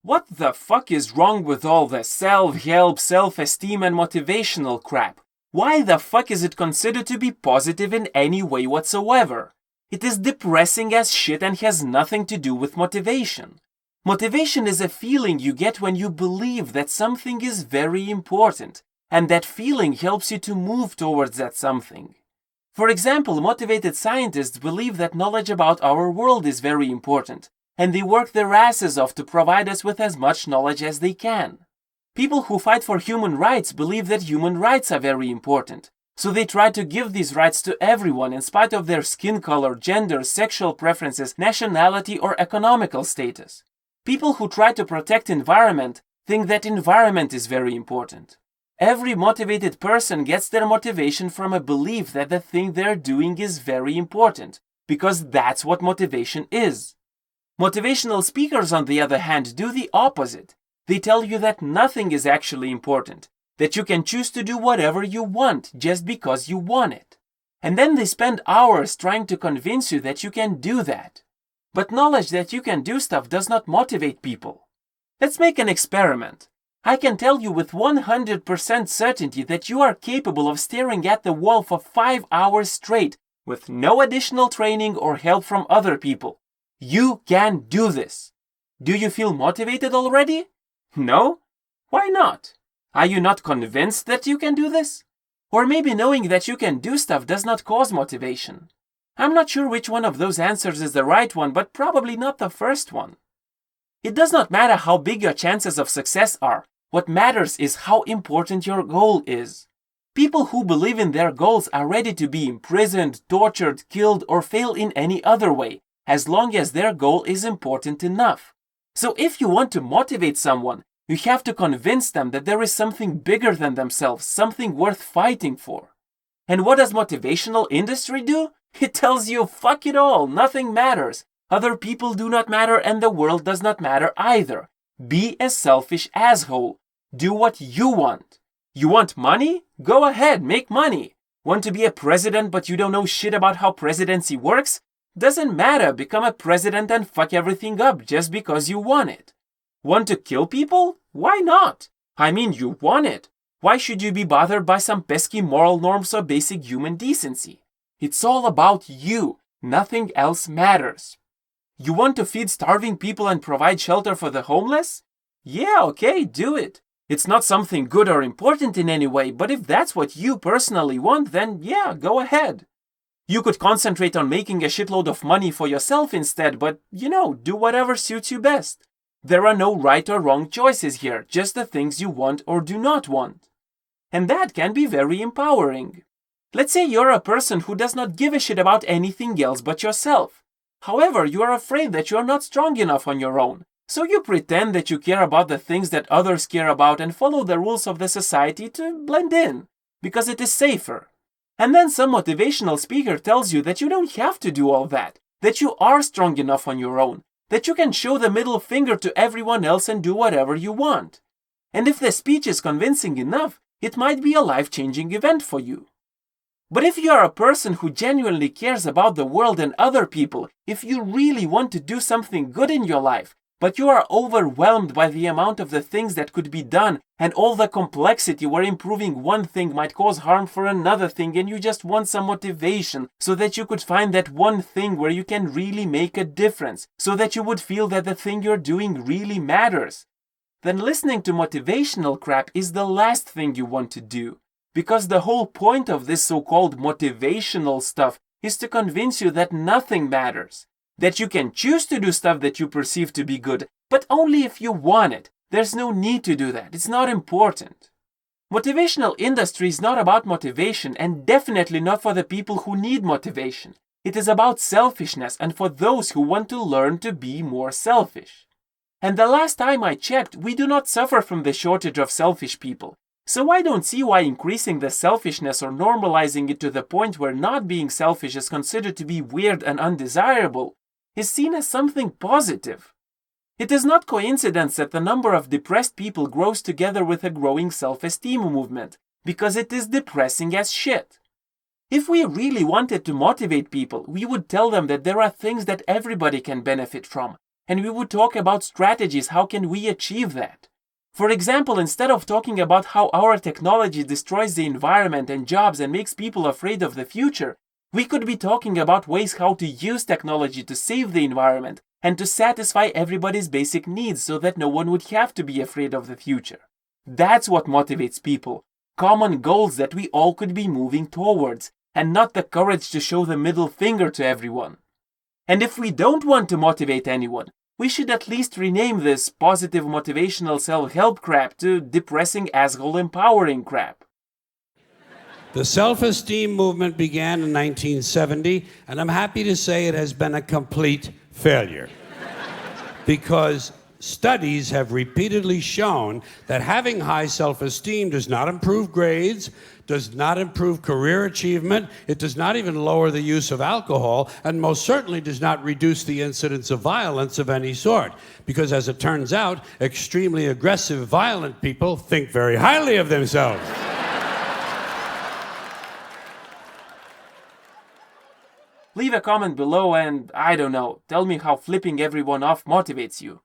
What the fuck is wrong with all the self-help, self-esteem and motivational crap? Why the fuck is it considered to be positive in any way whatsoever? It is depressing as shit and has nothing to do with motivation. Motivation is a feeling you get when you believe that something is very important, and that feeling helps you to move towards that something. For example, motivated scientists believe that knowledge about our world is very important, and they work their asses off to provide us with as much knowledge as they can. People who fight for human rights believe that human rights are very important, so they try to give these rights to everyone in spite of their skin color, gender, sexual preferences, nationality, or economical status. People who try to protect environment think that environment is very important. Every motivated person gets their motivation from a belief that the thing they're doing is very important, because that's what motivation is. Motivational speakers, on the other hand, do the opposite. They tell you that nothing is actually important, that you can choose to do whatever you want just because you want it. And then they spend hours trying to convince you that you can do that. But knowledge that you can do stuff does not motivate people. Let's make an experiment. I can tell you with 100% certainty that you are capable of staring at the wall for 5 hours straight with no additional training or help from other people. You can do this. Do you feel motivated already? No? Why not? Are you not convinced that you can do this? Or maybe knowing that you can do stuff does not cause motivation. I'm not sure which one of those answers is the right one, but probably not the first one. It does not matter how big your chances of success are. What matters is how important your goal is. People who believe in their goals are ready to be imprisoned, tortured, killed, or fail in any other way, as long as their goal is important enough. So if you want to motivate someone, you have to convince them that there is something bigger than themselves, something worth fighting for. And what does motivational industry do? It tells you, fuck it all, nothing matters. Other people do not matter and the world does not matter either. Be a selfish asshole. Do what you want. You want money? Go ahead, make money. Want to be a president but you don't know shit about how presidency works? Doesn't matter, become a president and fuck everything up just because you want it. Want to kill people? Why not? I mean, you want it. Why should you be bothered by some pesky moral norms or basic human decency? It's all about you. Nothing else matters. You want to feed starving people and provide shelter for the homeless? Yeah, okay, do it. It's not something good or important in any way, but if that's what you personally want, then yeah, go ahead. You could concentrate on making a shitload of money for yourself instead, but, do whatever suits you best. There are no right or wrong choices here, just the things you want or do not want. And that can be very empowering. Let's say you're a person who does not give a shit about anything else but yourself. However, you are afraid that you are not strong enough on your own. So you pretend that you care about the things that others care about and follow the rules of the society to blend in, because it is safer. And then some motivational speaker tells you that you don't have to do all that you are strong enough on your own, that you can show the middle finger to everyone else and do whatever you want. And if the speech is convincing enough, it might be a life-changing event for you. But if you are a person who genuinely cares about the world and other people, if you really want to do something good in your life, but you are overwhelmed by the amount of the things that could be done and all the complexity where improving one thing might cause harm for another thing, and you just want some motivation so that you could find that one thing where you can really make a difference, so that you would feel that the thing you're doing really matters, then listening to motivational crap is the last thing you want to do. Because the whole point of this so-called motivational stuff is to convince you that nothing matters. That you can choose to do stuff that you perceive to be good, but only if you want it. There's no need to do that. It's not important. Motivational industry is not about motivation, and definitely not for the people who need motivation. It is about selfishness and for those who want to learn to be more selfish. And the last time I checked, we do not suffer from the shortage of selfish people. So I don't see why increasing the selfishness or normalizing it to the point where not being selfish is considered to be weird and undesirable is seen as something positive. It is not coincidence that the number of depressed people grows together with a growing self-esteem movement, because it is depressing as shit. If we really wanted to motivate people, we would tell them that there are things that everybody can benefit from, and we would talk about strategies. How can we achieve that? For example, instead of talking about how our technology destroys the environment and jobs and makes people afraid of the future, we could be talking about ways how to use technology to save the environment and to satisfy everybody's basic needs so that no one would have to be afraid of the future. That's what motivates people. Common goals that we all could be moving towards, and not the courage to show the middle finger to everyone. And if we don't want to motivate anyone, we should at least rename this positive motivational self-help crap to depressing asshole empowering crap. The self-esteem movement began in 1970, and I'm happy to say it has been a complete failure. Because studies have repeatedly shown that having high self-esteem does not improve grades, does not improve career achievement, it does not even lower the use of alcohol, and most certainly does not reduce the incidence of violence of any sort. Because as it turns out, extremely aggressive, violent people think very highly of themselves. Leave a comment below and, I don't know, tell me how flipping everyone off motivates you.